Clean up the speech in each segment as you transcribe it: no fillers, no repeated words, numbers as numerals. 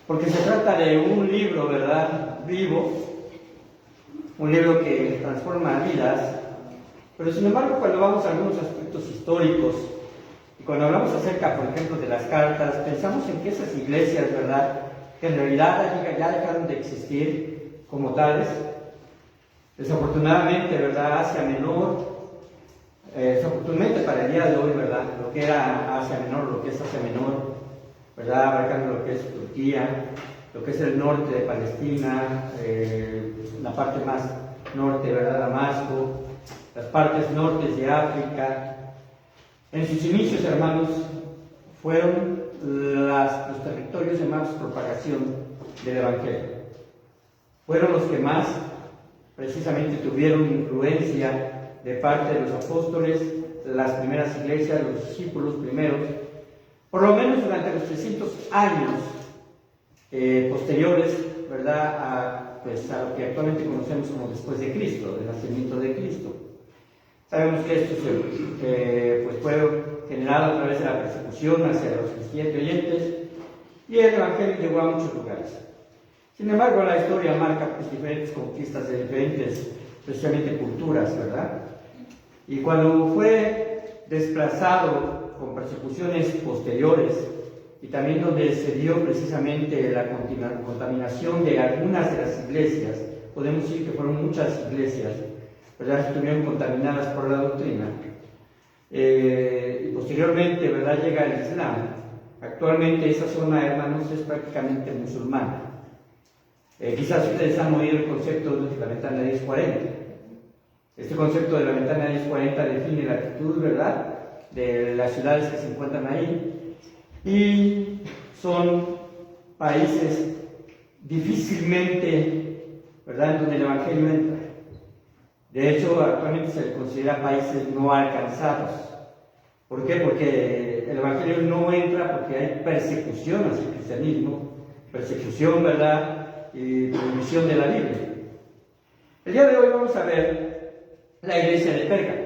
porque se trata de un libro, ¿verdad?, vivo, un libro que transforma vidas, pero sin embargo cuando vamos a algunos aspectos históricos, y cuando hablamos acerca, por ejemplo, de las cartas, pensamos en que esas iglesias, ¿verdad?, que en realidad ya dejaron de existir como tales. Desafortunadamente, ¿verdad?, Asia Menor, desafortunadamente para el día de hoy, ¿verdad?, lo que era Asia Menor, lo que es Asia Menor, ¿verdad?, abarcando lo que es Turquía, lo que es el norte de Palestina, la parte más norte, ¿verdad?, Damasco, las partes nortes de África. En sus inicios, hermanos, fueron los territorios de más propagación del Evangelio. Fueron los que más precisamente tuvieron influencia de parte de los apóstoles, las primeras iglesias, los discípulos primeros, por lo menos durante los 300 años posteriores, ¿verdad?, a lo que actualmente conocemos como después de Cristo, del nacimiento de Cristo. Sabemos que esto fue generado a través de la persecución hacia los creyentes, y el Evangelio llegó a muchos lugares. Sin embargo, la historia marca diferentes conquistas de diferentes, especialmente culturas, ¿verdad? Y cuando fue desplazado con persecuciones posteriores, y también donde se dio precisamente la contaminación de algunas de las iglesias, podemos decir que fueron muchas iglesias, ¿verdad?, estuvieron contaminadas por la doctrina. Y posteriormente, ¿verdad?, llega el Islam. Actualmente esa zona, hermanos, es prácticamente musulmana. Quizás ustedes han oído el concepto de la ventana 1040. Este concepto de la ventana 1040 define la actitud, ¿verdad?, de las ciudades que se encuentran ahí. Y son países difícilmente, ¿verdad?, donde el Evangelio entra. De hecho, actualmente se les considera países no alcanzados. ¿Por qué? Porque el Evangelio no entra porque hay persecución hacia el cristianismo, persecución, ¿verdad?, y prohibición de la Biblia. El día de hoy vamos a ver la iglesia de Pérgamo.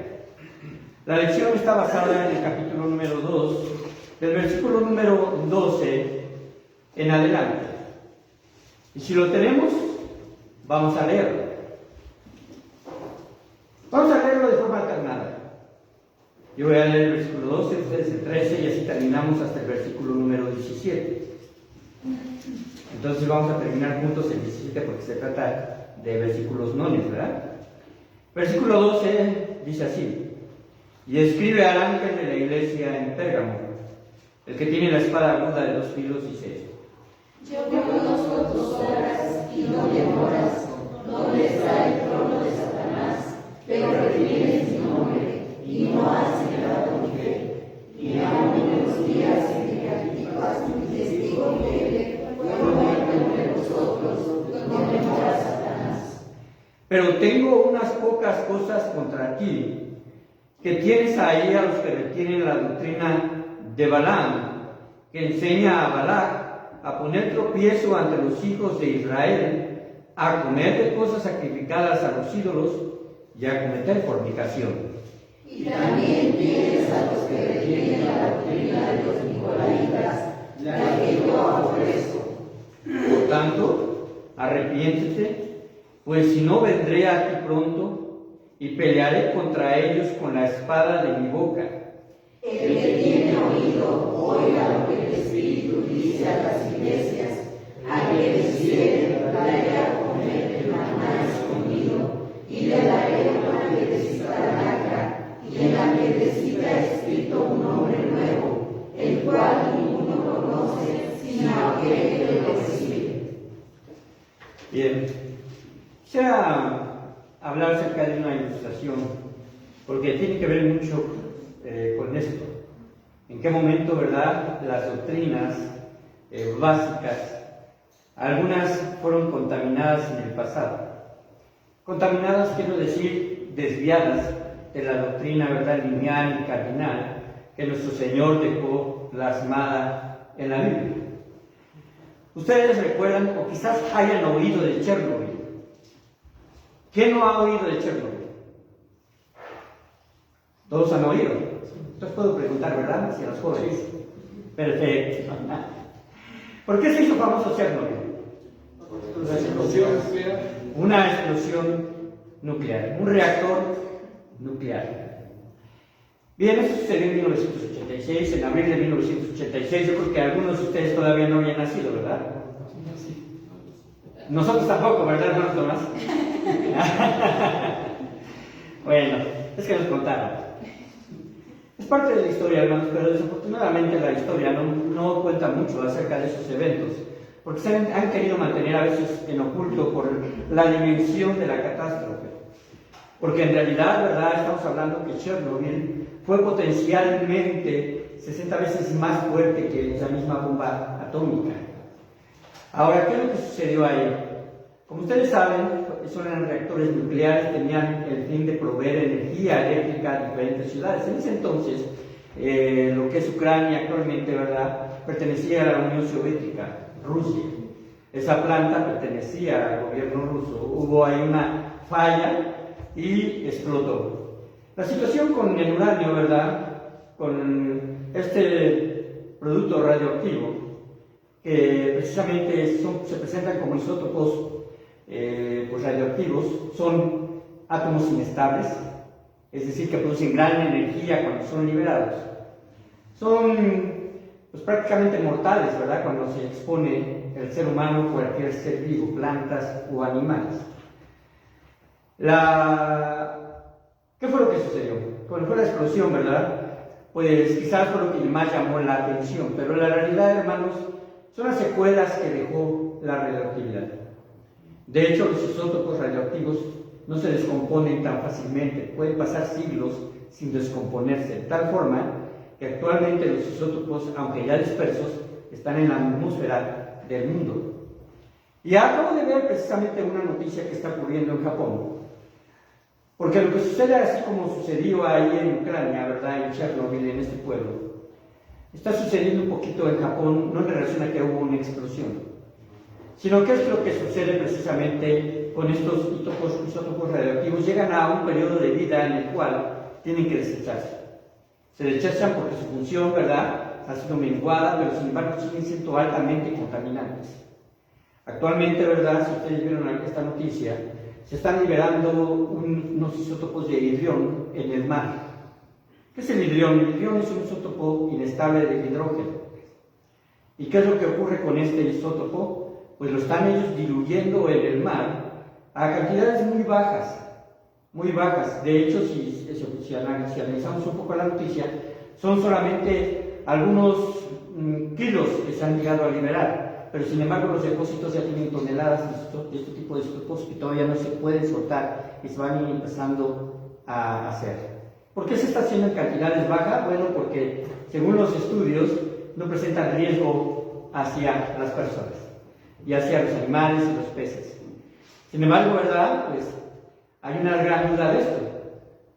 La lección está basada en el capítulo número 2, del versículo número 12 en adelante. Y si lo tenemos, vamos a leerlo. Vamos a leerlo de forma alternada. Yo voy a leer el versículo 12, ustedes el 13, y así terminamos hasta el versículo número 17. Entonces vamos a terminar juntos el 17 porque se trata de versículos nones, ¿verdad? Versículo 12 dice así: y escribe al ángel de la iglesia en Pérgamo, el que tiene la espada aguda de 2 filos, dice: yo conozco tus obras y no demoras, donde está el trono de Satanás, pero retienes mi nombre y no has negado mi fe, y aún en los días en que Antipas, mi testigo fiel, fue muerto entre vosotros, no demoras Satanás. Pero tengo unas pocas cosas contra ti, que tienes ahí a los que retienen la doctrina de Balaam, que enseña a Balac a poner tropiezo ante los hijos de Israel, a comer de cosas sacrificadas a los ídolos y a cometer fornicación. Y también tienes a los que retienen la doctrina de los nicolaitas, la que yo aborrezco. Por tanto, arrepiéntete, pues si no vendré a ti pronto y pelearé contra ellos con la espada de mi boca. El que tiene oído, oiga lo que el Espíritu dice a las iglesias. Al que venciere, daré a comer el maná escondido, y le daré una piedrecita blanca, y en la piedrecita escrito un nombre nuevo, el cual ninguno conoce, sino aquel que lo recibe. Bien, quisiera hablar acerca de una ilustración, porque tiene que ver mucho con esto. ¿En qué momento, verdad, las doctrinas básicas, algunas fueron contaminadas en el pasado? Contaminadas quiero decir desviadas de la doctrina, verdad, lineal y cardinal que nuestro Señor dejó plasmada en la Biblia. Ustedes recuerdan, o quizás hayan oído de Chernobyl. ¿Quién no ha oído de Chernobyl? Todos han oído. Entonces puedo preguntar, ¿verdad? Hacia los jóvenes. Perfecto. ¿Por qué se hizo famoso Chernobyl? Una explosión nuclear, un reactor nuclear. Bien, eso sucedió en 1986, en abril de 1986. Yo creo que algunos de ustedes todavía no habían nacido, ¿verdad? Nosotros tampoco, ¿verdad, hermano Tomás? Bueno, es que nos contaron. Es parte de la historia, hermanos, pero desafortunadamente la historia no cuenta mucho acerca de esos eventos, porque se han querido mantener a veces en oculto por la dimensión de la catástrofe. Porque en realidad, ¿verdad?, estamos hablando que Chernobyl fue potencialmente 60 veces más fuerte que la misma bomba atómica. Ahora, ¿qué es lo que sucedió ahí? Como ustedes saben, eran reactores nucleares, tenían el fin de proveer energía eléctrica a diferentes ciudades. En ese entonces, lo que es Ucrania actualmente, ¿verdad?, pertenecía a la Unión Soviética, Rusia. Esa planta pertenecía al gobierno ruso. Hubo ahí una falla y explotó. La situación con el uranio, ¿verdad?, con este producto radioactivo, que precisamente se presentan como isótopos pues radioactivos, son átomos inestables, es decir, que producen gran energía cuando son liberados. Son pues prácticamente mortales, ¿verdad?, cuando se expone el ser humano, cualquier ser vivo, plantas o animales. ¿Qué fue lo que sucedió? Cuando fue la explosión, ¿verdad?, pues quizás fue lo que más llamó la atención, pero la realidad, hermanos, son las secuelas que dejó la radioactividad. De hecho, los isótopos radioactivos no se descomponen tan fácilmente, pueden pasar siglos sin descomponerse, de tal forma que actualmente los isótopos, aunque ya dispersos, están en la atmósfera del mundo. Y acabo de ver precisamente una noticia que está ocurriendo en Japón, porque lo que sucede, así como sucedió ahí en Ucrania, ¿verdad?, en Chernobyl, en este pueblo, está sucediendo un poquito en Japón, no en relación a que hubo una explosión, sino que es lo que sucede precisamente con estos isótopos radioactivos. Llegan a un periodo de vida en el cual tienen que desecharse. Se desechan porque su función, ¿verdad?, ha sido menguada, pero sin embargo siguen siendo altamente contaminantes. Actualmente, ¿verdad?, si ustedes vieron esta noticia, se están liberando unos isótopos de hidrión en el mar. ¿Qué es el hidrión? El hidrión es un isótopo inestable de hidrógeno. ¿Y qué es lo que ocurre con este isótopo? Pues lo están ellos diluyendo en el mar a cantidades muy bajas, muy bajas. De hecho, si analizamos un poco la noticia, son solamente algunos kilos que se han llegado a liberar, pero sin embargo los depósitos ya tienen toneladas de este tipo de isótopos que todavía no se pueden soltar y se van a ir empezando a hacer. ¿Por qué se está haciendo en cantidades bajas? Bueno, porque según los estudios no presentan riesgo hacia las personas y hacia los animales y los peces. Sin embargo, ¿verdad?, pues hay una gran duda de esto,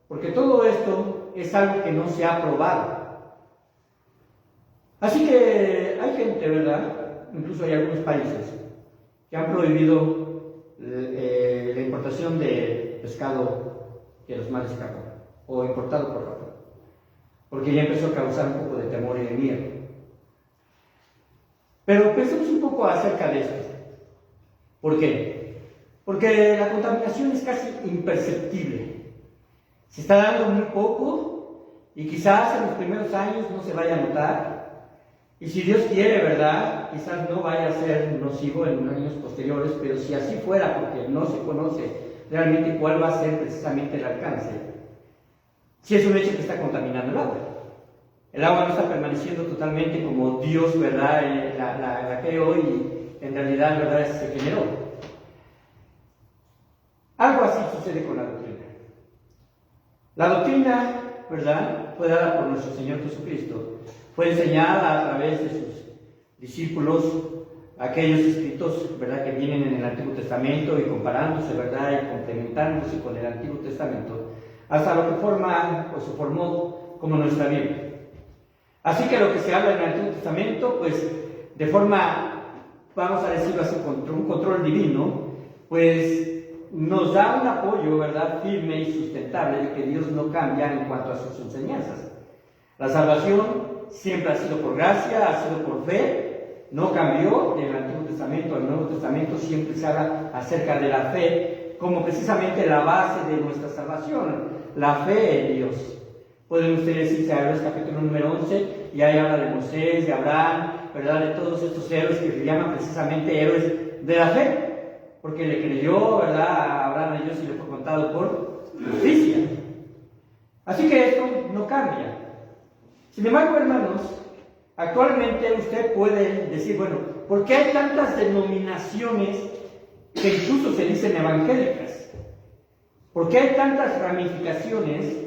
porque todo esto es algo que no se ha probado. Así que hay gente, ¿verdad?, incluso hay algunos países que han prohibido la importación de pescado de los mares de Japón, o importado por Japón, porque ya empezó a causar un poco de temor y de miedo. Pero pensemos un poco acerca de esto. ¿Por qué? Porque la contaminación es casi imperceptible. Se está dando muy poco y quizás en los primeros años no se vaya a notar. Y si Dios quiere, ¿verdad?, quizás no vaya a ser nocivo en años posteriores, pero si así fuera, porque no se conoce realmente cuál va a ser precisamente el alcance, sí es un hecho que está contaminando el agua. El agua no está permaneciendo totalmente como Dios, ¿verdad?, la creó y en realidad, ¿verdad?, se generó. Algo así sucede con la doctrina. La doctrina, ¿verdad?, fue dada por nuestro Señor Jesucristo. Fue enseñada a través de sus discípulos, aquellos escritos, ¿verdad?, que vienen en el Antiguo Testamento y comparándose, ¿verdad?, y complementándose con el Antiguo Testamento, hasta lo que se formó como nuestra Biblia. Así que lo que se habla en el Antiguo Testamento, pues de forma, vamos a decirlo así, con un control divino, pues nos da un apoyo, ¿verdad?, firme y sustentable de que Dios no cambia en cuanto a sus enseñanzas. La salvación siempre ha sido por gracia, ha sido por fe, no cambió del Antiguo Testamento al Nuevo Testamento, siempre se habla acerca de la fe como precisamente la base de nuestra salvación, la fe en Dios. Pueden ustedes irse a Hebreos capítulo número 11, y ahí habla de Moisés, de Abraham, ¿verdad? De todos estos héroes que se llaman precisamente héroes de la fe, porque le creyó, ¿verdad? A Abraham a Dios y le fue contado por justicia. Así que esto no cambia. Sin embargo, hermanos, actualmente usted puede decir, bueno, ¿por qué hay tantas denominaciones que incluso se dicen evangélicas? ¿Por qué hay tantas ramificaciones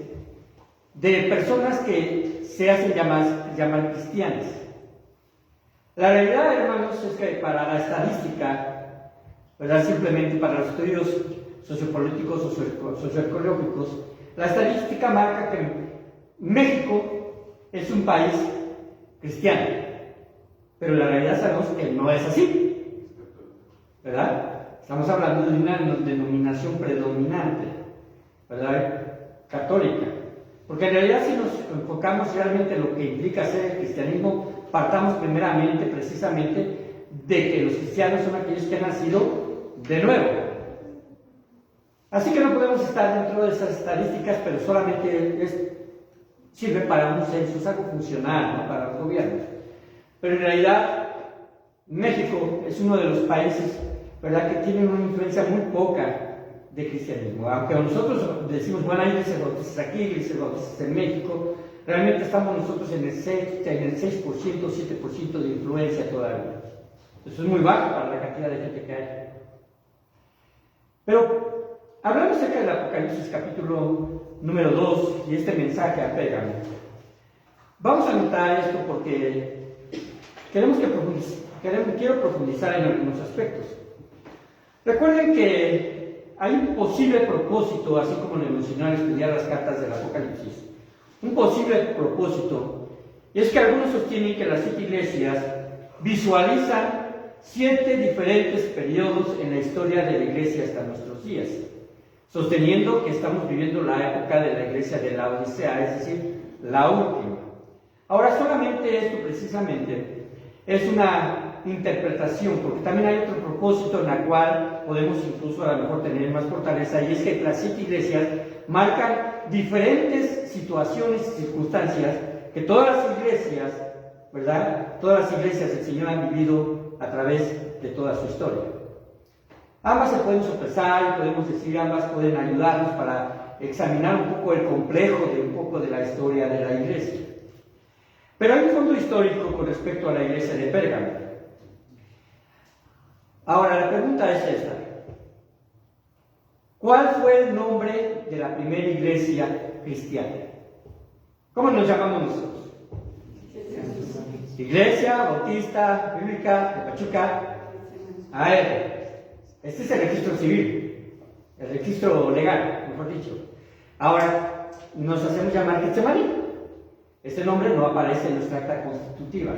de personas que se hacen llamar cristianas? La realidad, hermanos, es que para la estadística, ¿verdad? Simplemente para los estudios sociopolíticos o socioecológicos, la estadística marca que México es un país cristiano, pero la realidad sabemos que no es así, ¿verdad? Estamos hablando de una denominación predominante, ¿verdad? Católica. Porque en realidad, si nos enfocamos realmente en lo que implica ser el cristianismo, partamos primeramente, precisamente, de que los cristianos son aquellos que han nacido de nuevo. Así que no podemos estar dentro de esas estadísticas, pero solamente sirve para un censo, es algo funcional, ¿no? Para los gobiernos. Pero en realidad, México es uno de los países, ¿verdad?, que tienen una influencia muy poca de cristianismo. Aunque nosotros decimos, bueno, hay iglesias bautistas aquí, iglesias bautistas en México, realmente estamos nosotros en el 6%, 7% de influencia todavía. Eso es muy bajo para la cantidad de gente que hay. Pero, hablando acerca del Apocalipsis capítulo número 2 y este mensaje a Pérgamo, vamos a notar esto porque quiero profundizar en algunos aspectos. Recuerden que hay un posible propósito, así como le mencioné al estudiar las cartas del Apocalipsis, un posible propósito, y es que algunos sostienen que las 7 iglesias visualizan 7 diferentes periodos en la historia de la iglesia hasta nuestros días, sosteniendo que estamos viviendo la época de la iglesia de la Odisea, es decir, la última. Ahora, solamente esto precisamente es una interpretación, porque también hay otro propósito en la cual podemos incluso a lo mejor tener más fortaleza, y es que las 7 iglesias marcan diferentes situaciones y circunstancias que todas las iglesias, ¿verdad? Todas las iglesias del Señor han vivido a través de toda su historia. Ambas se pueden sopesar y podemos decir, ambas pueden ayudarnos para examinar un poco el complejo de un poco de la historia de la iglesia. Pero hay un fondo histórico con respecto a la iglesia de Pérgamo. Ahora, la pregunta es esta: ¿cuál fue el nombre de la primera iglesia cristiana? ¿Cómo nos llamamos nosotros? Iglesia Bautista Bíblica de Pachuca. A ver, este es el registro civil, el registro legal, mejor dicho. Ahora, nos hacemos llamar Getsemaní. Este nombre no aparece en nuestra acta constitutiva,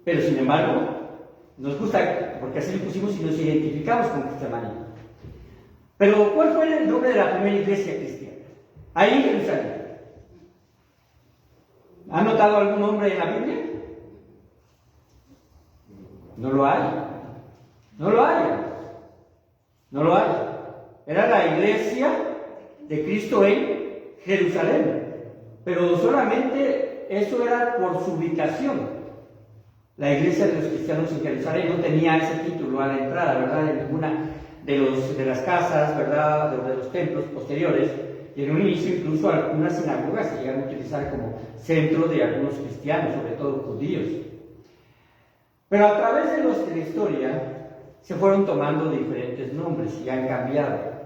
pero sin embargo, nos gusta, porque así lo pusimos y nos identificamos con Getsemaní. Pero, ¿cuál fue el nombre de la primera iglesia cristiana? Ahí en Jerusalén. ¿Han notado algún nombre en la Biblia? No lo hay. No lo hay. No lo hay. Era la iglesia de Cristo en Jerusalén. Pero solamente eso era por su ubicación. La iglesia de los cristianos en Jerusalén no tenía ese título a la entrada, ¿verdad? En ninguna de las casas, ¿verdad? De los templos posteriores. Y en un inicio incluso algunas sinagogas se llegaron a utilizar como centro de algunos cristianos, sobre todo judíos. Pero a través de la historia se fueron tomando diferentes nombres y han cambiado.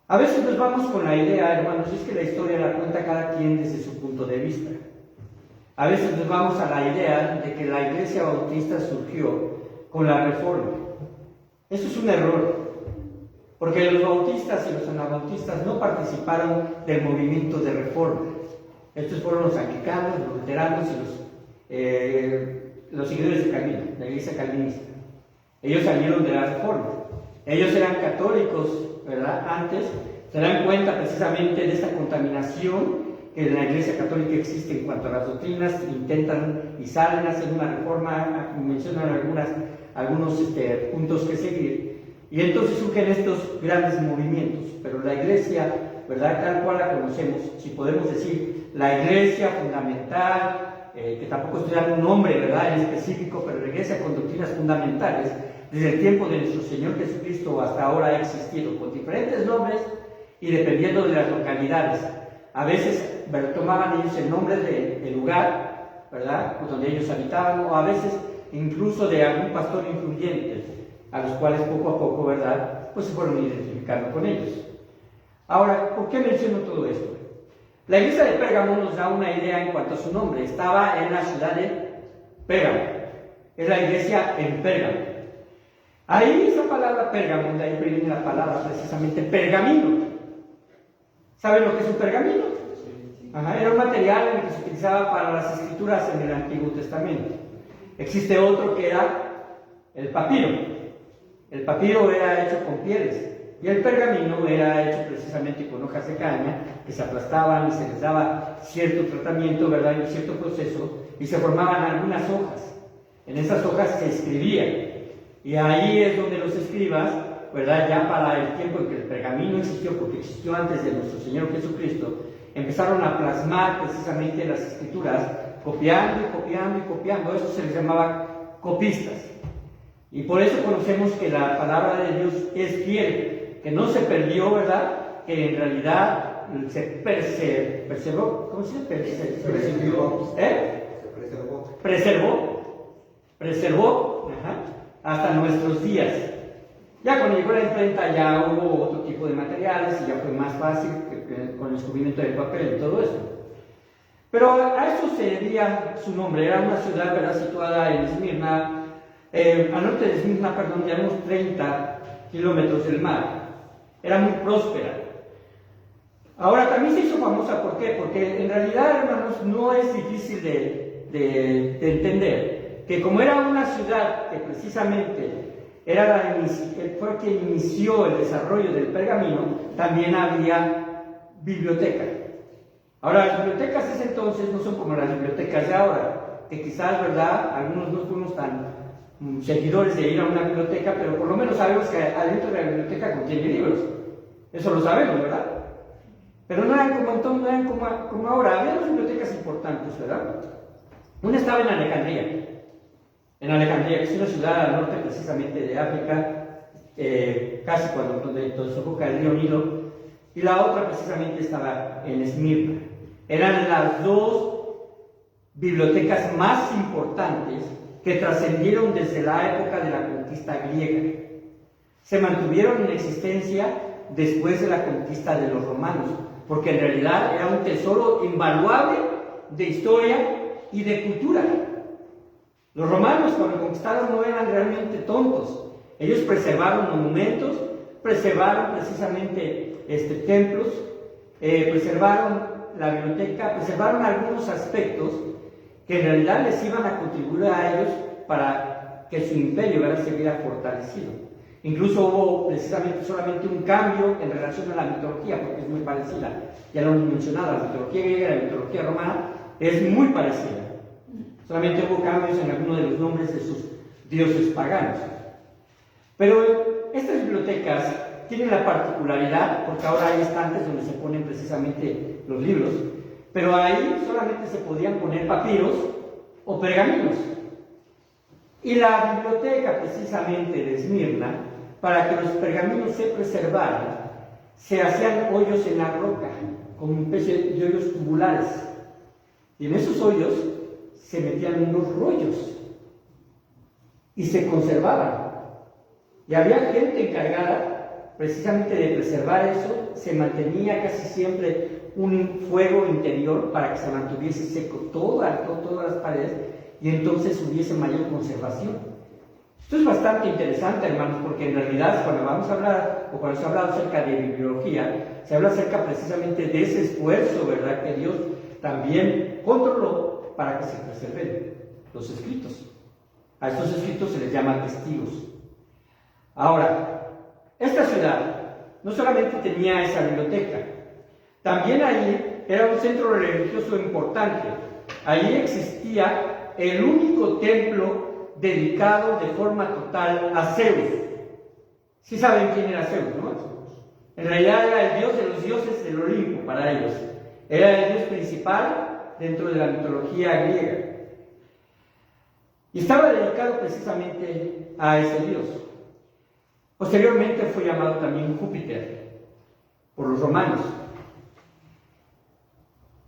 A veces nos vamos con la idea, hermanos, es que la historia la cuenta cada quien desde su punto de vista. A veces nos vamos a la idea de que la iglesia bautista surgió con la Reforma. Eso es un error, porque los bautistas y los anabautistas no participaron del movimiento de Reforma. Estos fueron los anglicanos, los luteranos y los seguidores de Calvino, la iglesia calvinista. Ellos salieron de la Reforma. Ellos eran católicos, ¿verdad? Antes se dan cuenta precisamente de esta contaminación que en la Iglesia Católica existe en cuanto a las doctrinas, intentan y salen, hacen una reforma, mencionan algunos puntos que seguir, y entonces surgen estos grandes movimientos. Pero la Iglesia, ¿verdad?, tal cual la conocemos, si podemos decir la Iglesia fundamental, que tampoco estoy dando un nombre, ¿verdad?, en específico, pero la Iglesia con doctrinas fundamentales, desde el tiempo de nuestro Señor Jesucristo hasta ahora ha existido, con diferentes nombres y dependiendo de las localidades. A veces tomaban ellos el nombre del lugar, ¿verdad?, donde ellos habitaban, o a veces incluso de algún pastor influyente, a los cuales poco a poco, ¿verdad?, pues se fueron identificando con ellos. Ahora, ¿por qué menciono todo esto? La iglesia de Pérgamo nos da una idea en cuanto a su nombre. Estaba en la ciudad de Pérgamo. Es la iglesia en Pérgamo. Ahí esa palabra Pérgamo, de ahí viene la palabra precisamente pergamino. ¿Saben lo que es un pergamino? Ajá, era un material en el que se utilizaba para las escrituras en el Antiguo Testamento. Existe otro que era el papiro. El papiro era hecho con pieles. Y el pergamino era hecho precisamente con hojas de caña que se aplastaban y se les daba cierto tratamiento, ¿verdad?, y un cierto proceso, y se formaban algunas hojas. En esas hojas se escribía. Y ahí es donde los escribas, ¿verdad?, ya para el tiempo en que el pergamino existió, porque existió antes de nuestro Señor Jesucristo, empezaron a plasmar precisamente las escrituras, copiando y copiando y copiando. Eso se les llamaba copistas. Y por eso conocemos que la palabra de Dios es fiel, que no se perdió, ¿verdad?, que en realidad se preservó. ¿Cómo se dice? Preservó, hasta nuestros días. Ya cuando llegó la imprenta ya hubo otro tipo de materiales y ya fue más fácil con el descubrimiento del papel y todo eso. Pero a eso se debía su nombre. Era una ciudad, ¿verdad?, situada en Esmirna, al norte de Esmirna, perdón, ya unos 30 kilómetros del mar. Era muy próspera. Ahora también se hizo famosa, ¿por qué? Porque en realidad, hermanos, no es difícil de entender que como era una ciudad que precisamente fue quien inició el desarrollo del pergamino, también había biblioteca. Ahora, las bibliotecas de ese entonces no son como las bibliotecas de ahora, que quizás, ¿verdad?, algunos no fuimos tan seguidores de ir a una biblioteca, pero por lo menos sabemos que adentro de la biblioteca contiene libros. Eso lo sabemos, ¿verdad? Pero no eran como ahora. Había dos bibliotecas importantes, ¿verdad? Una estaba en Alejandría, que es una ciudad al norte precisamente de África, casi donde desemboca el río Nilo, y la otra precisamente estaba en Esmirna. Eran las dos bibliotecas más importantes que trascendieron desde la época de la conquista griega. Se mantuvieron en existencia después de la conquista de los romanos, porque en realidad era un tesoro invaluable de historia y de cultura. Los romanos, cuando conquistaron, no eran realmente tontos. Ellos preservaron monumentos, preservaron precisamente templos, preservaron la biblioteca, preservaron algunos aspectos que en realidad les iban a contribuir a ellos para que su imperio, ¿verdad?, se viera fortalecido. Incluso hubo precisamente solamente un cambio en relación a la mitología, porque es muy parecida. Ya lo hemos mencionado, la mitología griega y la mitología romana es muy parecida. Solamente hubo cambios en algunos de los nombres de sus dioses paganos. Pero estas bibliotecas tienen la particularidad, porque ahora hay estantes donde se ponen precisamente los libros, pero ahí solamente se podían poner papiros o pergaminos. Y la biblioteca precisamente de Esmirna, para que los pergaminos se preservaran, se hacían hoyos en la roca, como una especie de hoyos tubulares. Y en esos hoyos se metían unos rollos y se conservaban. Y había gente encargada precisamente de preservar eso. Se mantenía casi siempre un fuego interior para que se mantuviese seco todas las paredes y entonces hubiese mayor conservación. Esto es bastante interesante, hermanos, porque en realidad cuando vamos a hablar, o cuando se habla acerca de bibliología, se habla acerca precisamente de ese esfuerzo, ¿verdad?, que Dios también controló para que se preserven los escritos. A estos escritos se les llama testigos. Ahora, esta ciudad no solamente tenía esa biblioteca, también ahí era un centro religioso importante. Allí existía el único templo dedicado de forma total a Zeus. Sí saben quién era Zeus, ¿no? En realidad era el dios de los dioses del Olimpo para ellos. Era el dios principal dentro de la mitología griega. Y estaba dedicado precisamente a ese dios. Posteriormente fue llamado también Júpiter por los romanos.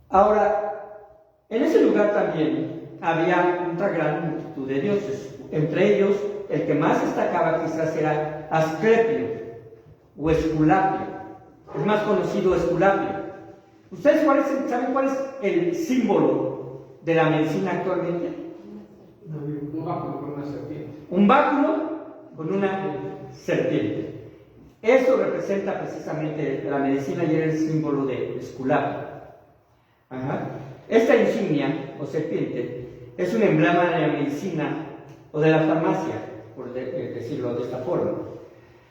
Ahora, en ese lugar también había otra gran multitud de dioses. Entre ellos, el que más destacaba quizás era Asclepio o Esculapio. Es más conocido Esculapio. ¿Ustedes saben cuál es el símbolo de la medicina actualmente? Un báculo con una serpiente. Un báculo con una serpiente. Eso representa precisamente la medicina y era el símbolo de Esculapio. Esta insignia o serpiente es un emblema de la medicina o de la farmacia, por decirlo de esta forma.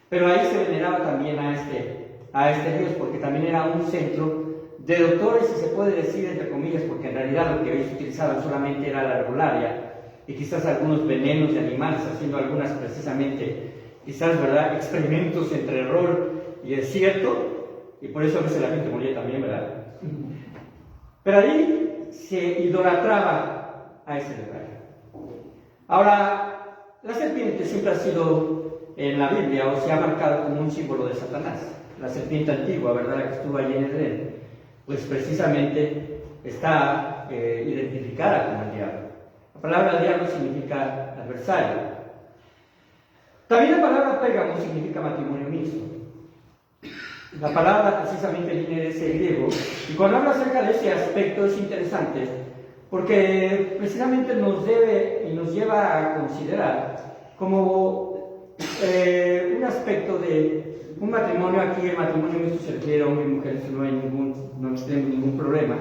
Pero ahí se veneraba también a este dios, porque también era un centro de doctores, si se puede decir entre comillas, porque en realidad lo que ellos utilizaban solamente era la herbolaria y quizás algunos venenos de animales, haciendo algunas precisamente, quizás, ¿verdad?, experimentos entre error y desierto, y por eso a veces la gente moría también, ¿verdad? Pero ahí se idolatraba a ese lugar. Ahora, la serpiente siempre ha sido en la Biblia, o se ha marcado como un símbolo de Satanás. La serpiente antigua, ¿verdad?, la que estuvo allí en Edén, pues precisamente está identificada como el diablo. La palabra diablo significa adversario. También la palabra pérgamo significa matrimonio mixto. La palabra precisamente viene de ese griego, y cuando habla acerca de ese aspecto es interesante, porque precisamente nos debe y nos lleva a considerar como un aspecto de un matrimonio. Aquí el matrimonio mixto se refiere a hombre y mujer, eso no tenemos ningún problema,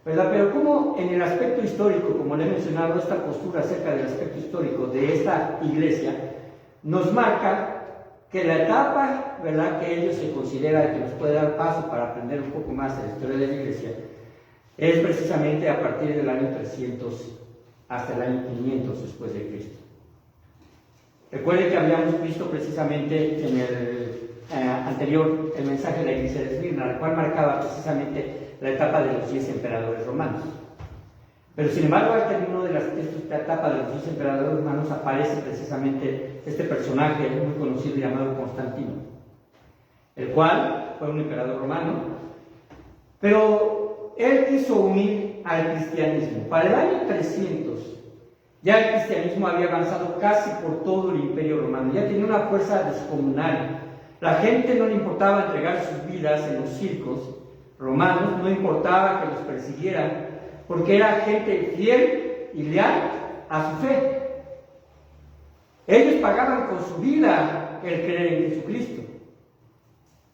¿verdad? Pero como en el aspecto histórico, como le he mencionado, esta postura acerca del aspecto histórico de esta iglesia nos marca que la etapa, ¿verdad?, que ellos se considera que nos puede dar paso para aprender un poco más de la historia de la iglesia, es precisamente a partir del año 300 hasta el año 500 después de Cristo. Recuerden que habíamos visto precisamente en el anterior el mensaje de la iglesia de Esmirna, el cual marcaba precisamente la etapa de los 10 emperadores romanos. Pero sin embargo, al término de esta etapa de los 10 emperadores romanos aparece precisamente este personaje muy conocido llamado Constantino, el cual fue un emperador romano, pero él quiso unir al cristianismo. Para el año 300 ya el cristianismo había avanzado casi por todo el imperio romano, ya tenía una fuerza descomunal. La gente no le importaba entregar sus vidas en los circos romanos, no importaba que los persiguieran, porque era gente fiel y leal a su fe. Ellos pagaban con su vida el creer en Jesucristo.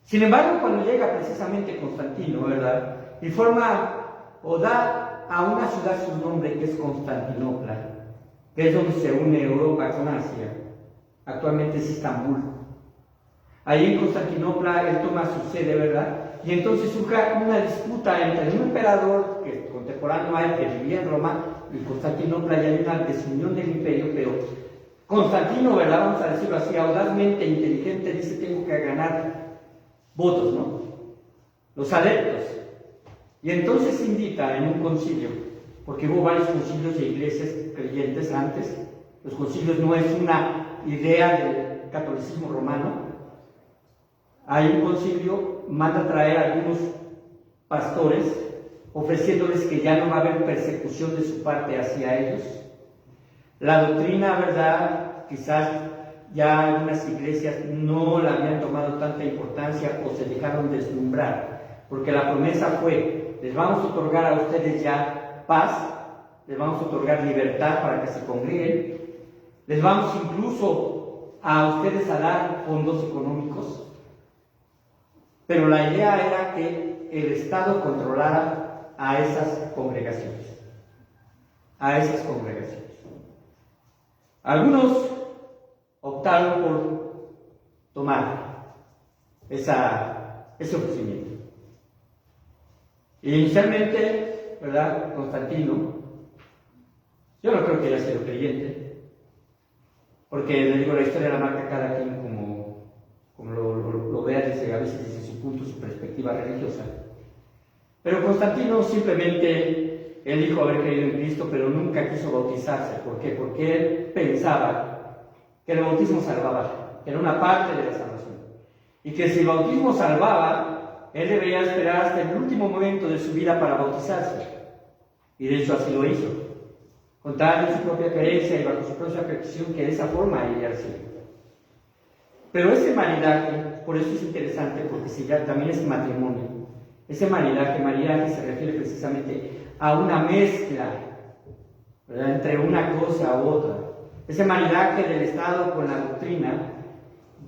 Sin embargo, cuando llega precisamente Constantino, ¿verdad?, y forma o da a una ciudad su nombre, que es Constantinopla, que es donde se une Europa con Asia, actualmente es Estambul. Ahí en Constantinopla él toma su sede, ¿verdad?, y entonces surge una disputa entre un emperador que contemporáneo a él, que vivía en Roma, y Constantinopla, y hay una desunión del imperio, pero Constantino, ¿verdad?, vamos a decirlo así, audazmente, inteligente, dice: tengo que ganar votos, ¿no?, los adeptos. Y entonces invita en un concilio, porque hubo varios concilios de iglesias creyentes antes. Los concilios no es una idea del catolicismo romano. Hay un concilio, manda traer a algunos pastores, ofreciéndoles que ya no va a haber persecución de su parte hacia ellos. La doctrina, ¿verdad?, quizás ya algunas iglesias no la habían tomado tanta importancia o se dejaron deslumbrar, porque la promesa fue: les vamos a otorgar a ustedes ya paz, les vamos a otorgar libertad para que se congreguen, les vamos incluso a ustedes a dar fondos económicos. Pero la idea era que el Estado controlara a esas congregaciones. Algunos optaron por tomar ese ofrecimiento. Inicialmente, ¿verdad? Constantino, yo no creo que haya sido creyente, porque le digo, la historia la marca cada quien como lo vea desde, a veces desde su punto, su perspectiva religiosa. Pero Constantino simplemente, él dijo haber creído en Cristo, pero nunca quiso bautizarse. ¿Por qué? Porque él pensaba que el bautismo salvaba, que era una parte de la salvación. Y que si el bautismo salvaba, él debería esperar hasta el último momento de su vida para bautizarse. Y de hecho así lo hizo, con tal en su propia creencia y bajo su propia percepción que de esa forma iría al cielo. Pero ese maridaje, por eso es interesante, porque si ya también es matrimonio, ese maridaje se refiere precisamente a una mezcla, ¿verdad?, entre una cosa u otra. Ese maridaje del Estado con la doctrina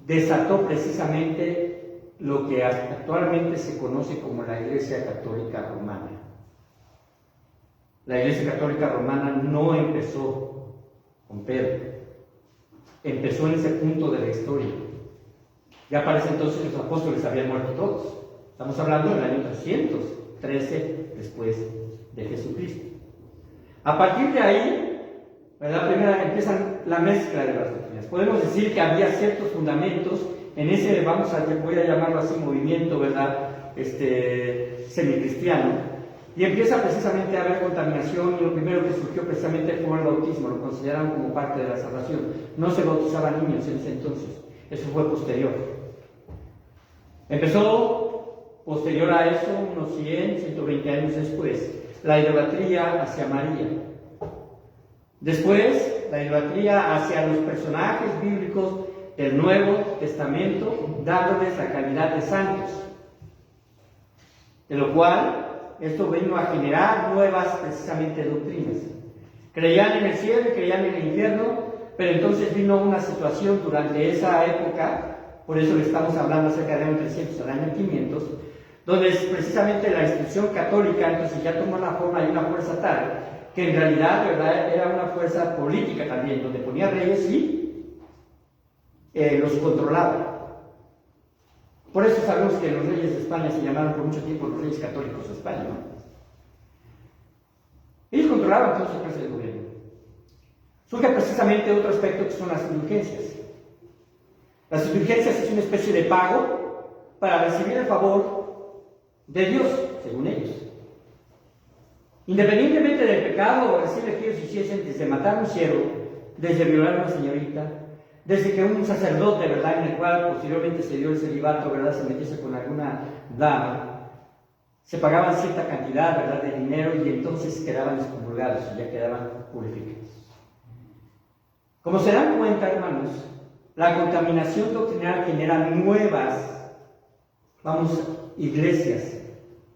desató precisamente lo que actualmente se conoce como la Iglesia Católica Romana. La Iglesia Católica Romana no empezó con Pedro, empezó en ese punto de la historia. Ya para ese entonces los apóstoles habían muerto todos. Estamos hablando del año 313 después de Jesucristo. A partir de ahí, ¿verdad?, primero empiezan la mezcla de las doctrinas. Podemos decir que había ciertos fundamentos en ese, voy a llamarlo así, movimiento, ¿verdad?, semicristiano. Y empieza precisamente a haber contaminación, y lo primero que surgió precisamente fue el bautismo, lo consideraron como parte de la salvación. No se bautizaban niños en ese entonces, eso fue posterior. Empezó posterior a eso, unos 100, 120 años después, la idolatría hacia María. Después, la idolatría hacia los personajes bíblicos del Nuevo Testamento, dándoles la calidad de santos. De lo cual, esto vino a generar nuevas, precisamente, doctrinas. Creían en el cielo y creían en el infierno, pero entonces vino una situación durante esa época, por eso le estamos hablando acerca del año 300 al año 500, donde es precisamente la institución católica, entonces ya tomó una forma y una fuerza tal, que en realidad, ¿verdad?, era una fuerza política también, donde ponía reyes y los controlaba. Por eso sabemos que los reyes de España se llamaron por mucho tiempo los reyes católicos de España, ¿no? Ellos controlaban todo su clase de gobierno. Surge precisamente otro aspecto que son las indulgencias. Las indulgencias es una especie de pago para recibir el favor de Dios, según ellos. Independientemente del pecado o recibe que ellos hiciesen, desde matar a un ciervo, desde violar a una señorita, desde que un sacerdote, ¿verdad?, en el cual posteriormente se dio el celibato, ¿verdad?, se metiese con alguna dama, se pagaban cierta cantidad, ¿verdad?, de dinero, y entonces quedaban excomulgados y ya quedaban purificados. Como se dan cuenta, hermanos, la contaminación doctrinal genera nuevas, iglesias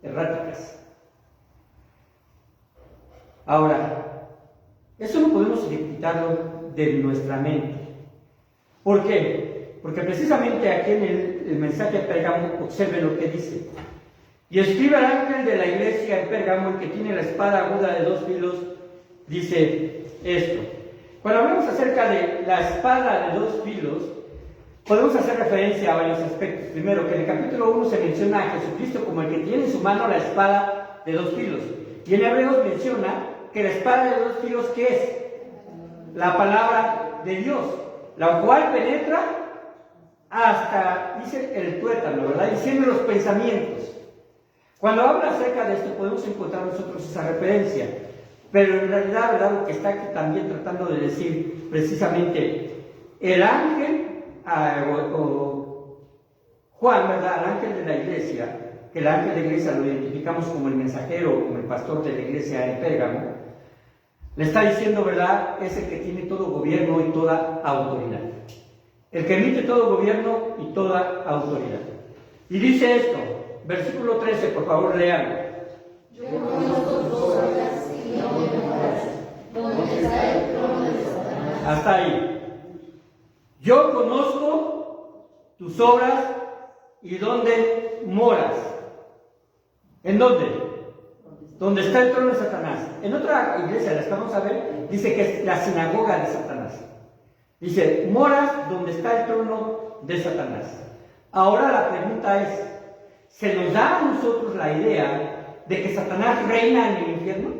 erráticas. Ahora, eso no podemos quitarlo de nuestra mente. ¿Por qué? Porque precisamente aquí en el mensaje de Pérgamo, observen lo que dice. Y escribe al ángel de la iglesia en Pérgamo, el que tiene la espada aguda de 2 filos, dice esto. Cuando hablamos acerca de la espada de 2 filos, podemos hacer referencia a varios aspectos. Primero, que en el capítulo 1 se menciona a Jesucristo como el que tiene en su mano la espada de 2 filos. Y en Hebreos menciona que la espada de 2 filos, ¿qué es? La palabra de Dios, la cual penetra hasta, dice, el tuétano, ¿verdad?, diciendo los pensamientos. Cuando habla acerca de esto, podemos encontrar nosotros esa referencia. Pero en realidad, ¿verdad?, lo que está aquí también tratando de decir precisamente el ángel, Juan, ¿verdad?, al ángel de la iglesia, que el ángel de la iglesia lo identificamos como el mensajero, como el pastor de la iglesia en Pérgamo, le está diciendo, ¿verdad?, es el que tiene todo gobierno y toda autoridad. El que emite todo gobierno y toda autoridad. Y dice esto, versículo 13, por favor, lean. Yo conozco tus obras y no mejoras, donde está el trono de Satanás. Hasta ahí. Yo conozco tus obras y dónde moras. ¿En dónde? Donde está el trono de Satanás. En otra iglesia, la vamos a ver, dice que es la sinagoga de Satanás. Dice, moras donde está el trono de Satanás. Ahora la pregunta es, ¿se nos da a nosotros la idea de que Satanás reina en el infierno?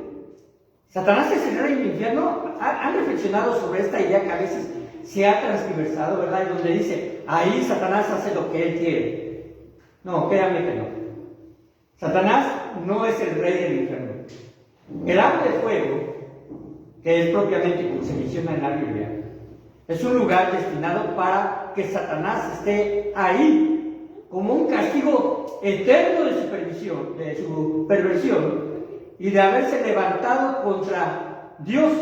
¿Satanás es el rey del infierno? ¿Han reflexionado sobre esta idea que a veces se ha transversado, verdad? Y donde dice, ahí Satanás hace lo que él quiere. No, créanme que no. Satanás no es el rey del infierno. El lago de fuego, que es propiamente como se menciona en la Biblia, es un lugar destinado para que Satanás esté ahí como un castigo eterno de su perversión y de haberse levantado contra Dios.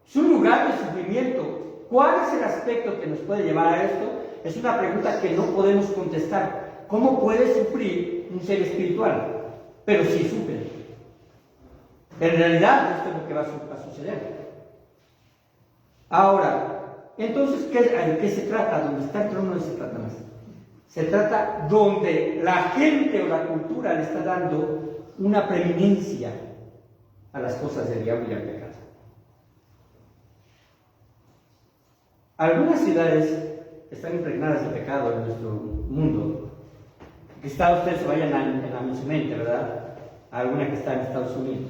Es un lugar de sufrimiento. ¿Cuál es el aspecto que nos puede llevar a esto? Es una pregunta que no podemos contestar. ¿Cómo puede sufrir un ser espiritual? Pero sí sufre. En realidad, esto es lo que va a suceder. Ahora, entonces, ¿de qué se trata? ¿Dónde está el trono de Satanás? Se trata donde la gente o la cultura le está dando una preeminencia a las cosas del diablo y al pecado. Algunas ciudades están impregnadas de pecado en nuestro mundo. Quizá ustedes se vayan a su mente, ¿verdad? A alguna que está en Estados Unidos,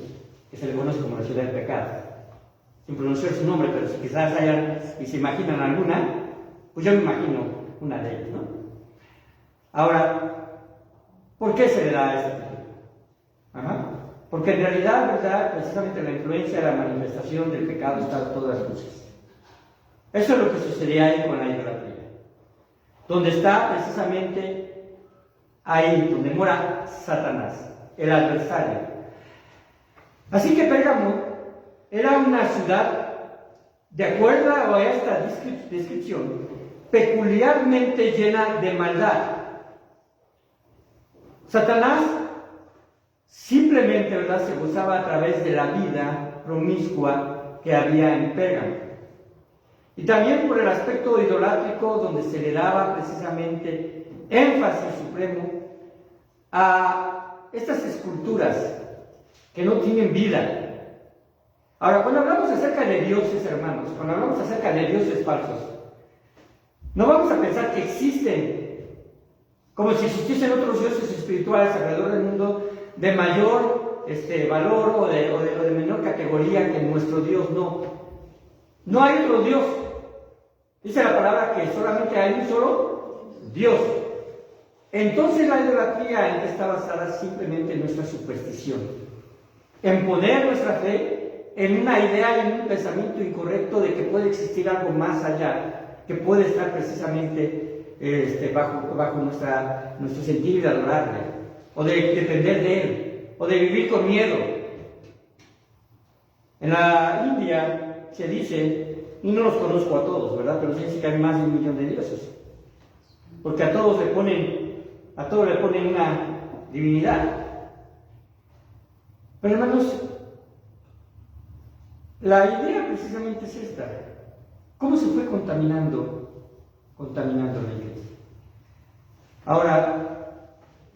que se le conoce como la ciudad del pecado. Sin pronunciar su nombre, pero si quizás hayan y se imaginan alguna, pues yo me imagino una de ellas, ¿no? Ahora, ¿por qué se le da este título? Porque en realidad, ¿verdad? Precisamente la influencia, la manifestación del pecado está a todas luces. Eso es lo que sucedía ahí con la idolatría. Donde está precisamente ahí, donde mora Satanás, el adversario. Así que Pérgamo era una ciudad, de acuerdo a esta descripción, peculiarmente llena de maldad. Satanás simplemente, ¿verdad?, se gozaba a través de la vida promiscua que había en Pérgamo. Y también por el aspecto idolátrico, donde se le daba precisamente énfasis supremo a estas esculturas que no tienen vida. Ahora, cuando hablamos acerca de dioses, hermanos, cuando hablamos acerca de dioses falsos, no vamos a pensar que existen, como si existiesen otros dioses espirituales alrededor del mundo de mayor valor o de menor categoría que nuestro Dios. No. No hay otro Dios. Dice la palabra que solamente hay un solo Dios. Entonces la idolatría en que está basada simplemente en nuestra superstición, en poner nuestra fe en una idea y en un pensamiento incorrecto de que puede existir algo más allá, que puede estar precisamente bajo nuestro sentir de adorarle, o de depender de él, o de vivir con miedo. En la India se dice, y no los conozco a todos, ¿verdad? Pero se dice que hay más de 1 millón de dioses, porque a todos le ponen una divinidad. Pero hermanos, la idea precisamente es esta. ¿Cómo se fue contaminando la iglesia? Ahora,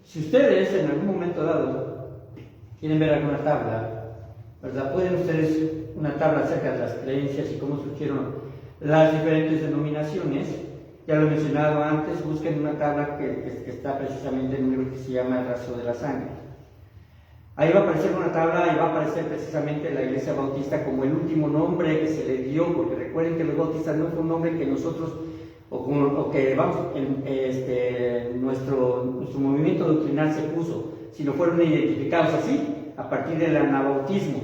si ustedes en algún momento dado quieren ver alguna tabla, ¿verdad? Pueden ustedes una tabla acerca de las creencias y cómo surgieron las diferentes denominaciones. Ya lo he mencionado antes, busquen una tabla que está precisamente en un libro que se llama El rastro de la sangre. Ahí va a aparecer una tabla y va a aparecer precisamente la Iglesia Bautista como el último nombre que se le dio, porque recuerden que los bautistas no fue un nombre que nosotros, nuestro movimiento doctrinal se puso, sino fueron identificados así, a partir del anabautismo.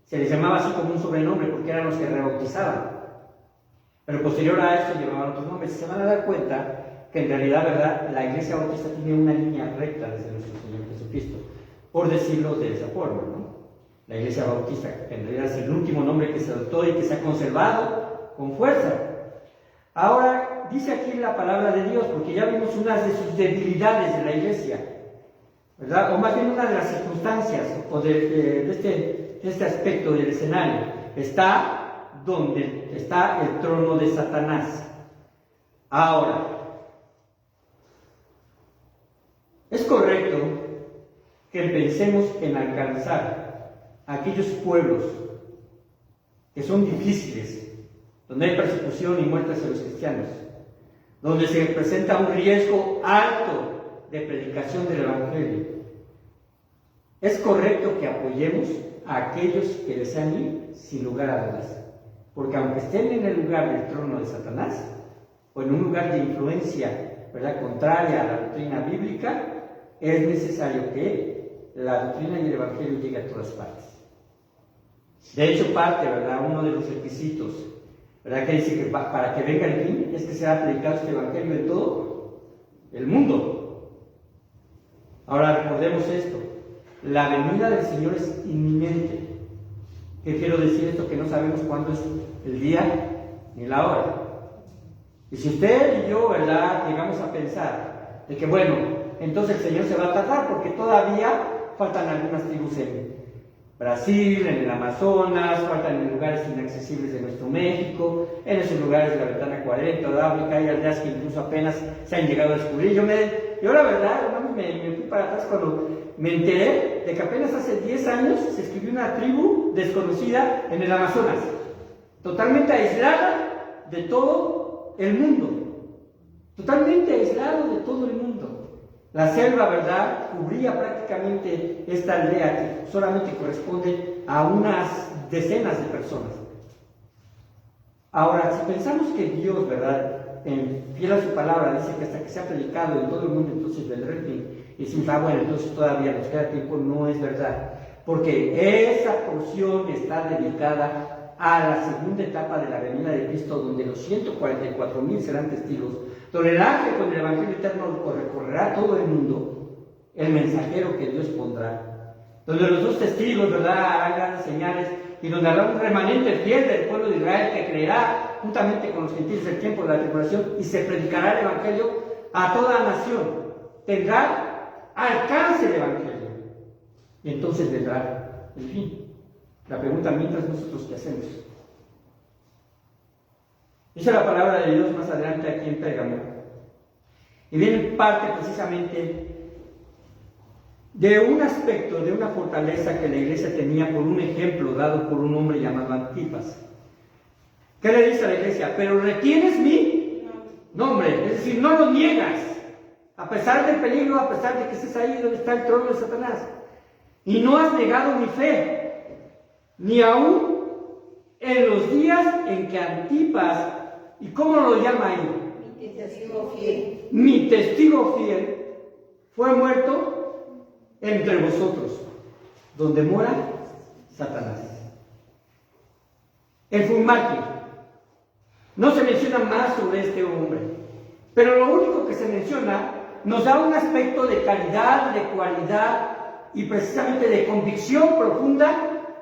Se les llamaba así como un sobrenombre porque eran los que rebautizaban. Pero posterior a esto llevaban otros nombres. Se van a dar cuenta que en realidad, ¿verdad?, la Iglesia Bautista tiene una línea recta desde nuestro Señor Jesucristo, por decirlo de esa forma, ¿no? La Iglesia Bautista, que en realidad es el último nombre que se adoptó y que se ha conservado con fuerza. Ahora, dice aquí la palabra de Dios, porque ya vimos una de sus debilidades de la Iglesia, ¿verdad? O más bien una de las circunstancias, o de este aspecto del escenario. Está donde está el trono de Satanás. Ahora, es correcto que pensemos en alcanzar a aquellos pueblos que son difíciles, donde hay persecución y muerte hacia los cristianos, donde se presenta un riesgo alto de predicación del Evangelio. es correcto que apoyemos a aquellos que desean ir sin lugar a dudas. Porque aunque estén en el lugar del trono de Satanás, o en un lugar de influencia, ¿verdad?, contraria a la doctrina bíblica, es necesario que la doctrina y el evangelio llegue a todas partes. De hecho, ¿verdad?, uno de los requisitos, ¿verdad?, que dice que para que venga el fin es que sea predicado este evangelio en todo el mundo. Ahora recordemos esto: la venida del Señor es inminente. ¿Qué quiero decir esto? Que no sabemos cuándo es el día ni la hora. Y si usted y yo, ¿verdad?, llegamos a pensar de que, bueno, entonces el Señor se va a tardar porque todavía faltan algunas tribus en Brasil, en el Amazonas, faltan en lugares inaccesibles de nuestro México, en esos lugares de la Ventana 40 de África, hay aldeas que incluso apenas se han llegado a descubrir. Yo la verdad, hermanos, me fui para atrás cuando me enteré de que apenas hace 10 años se escribió una tribu desconocida en el Amazonas, totalmente aislada de todo el mundo, totalmente aislado de todo el mundo. La selva, ¿verdad?, cubría prácticamente esta aldea que solamente corresponde a unas decenas de personas. Ahora, si pensamos que Dios, ¿verdad?, fiel a su palabra, dice que hasta que sea predicado en todo el mundo, entonces vendrá el fin, y decimos, bueno, entonces todavía nos queda tiempo, no es verdad, porque esa porción está dedicada a la segunda etapa de la venida de Cristo, donde los 144,000 serán testigos, donde el ángel con el evangelio eterno recorrerá todo el mundo, el mensajero que Dios pondrá, donde los dos testigos, ¿verdad?, harán grandes señales, y donde habrá un remanente fiel del pueblo de Israel que creerá juntamente con los gentiles el tiempo de la tribulación, y se predicará el evangelio a toda nación. Tendrá alcance el evangelio, y entonces vendrá el fin. La pregunta: mientras, nosotros ¿qué hacemos? Dice la palabra de Dios más adelante aquí en Pérgamo, y viene parte precisamente de un aspecto, de una fortaleza que la iglesia tenía por un ejemplo dado por un hombre llamado Antipas. ¿Qué le dice a la iglesia? Pero retienes mi nombre, es decir, no lo niegas, a pesar del peligro, a pesar de que estés ahí donde está el trono de Satanás, y no has negado mi fe, ni aún en los días en que Antipas, ¿y cómo lo llama ahí? Mi testigo fiel. Mi testigo fiel fue muerto entre vosotros, donde mora Satanás. Él fue un mártir. No se menciona más sobre este hombre, pero lo único que se menciona nos da un aspecto de calidad, de cualidad y precisamente de convicción profunda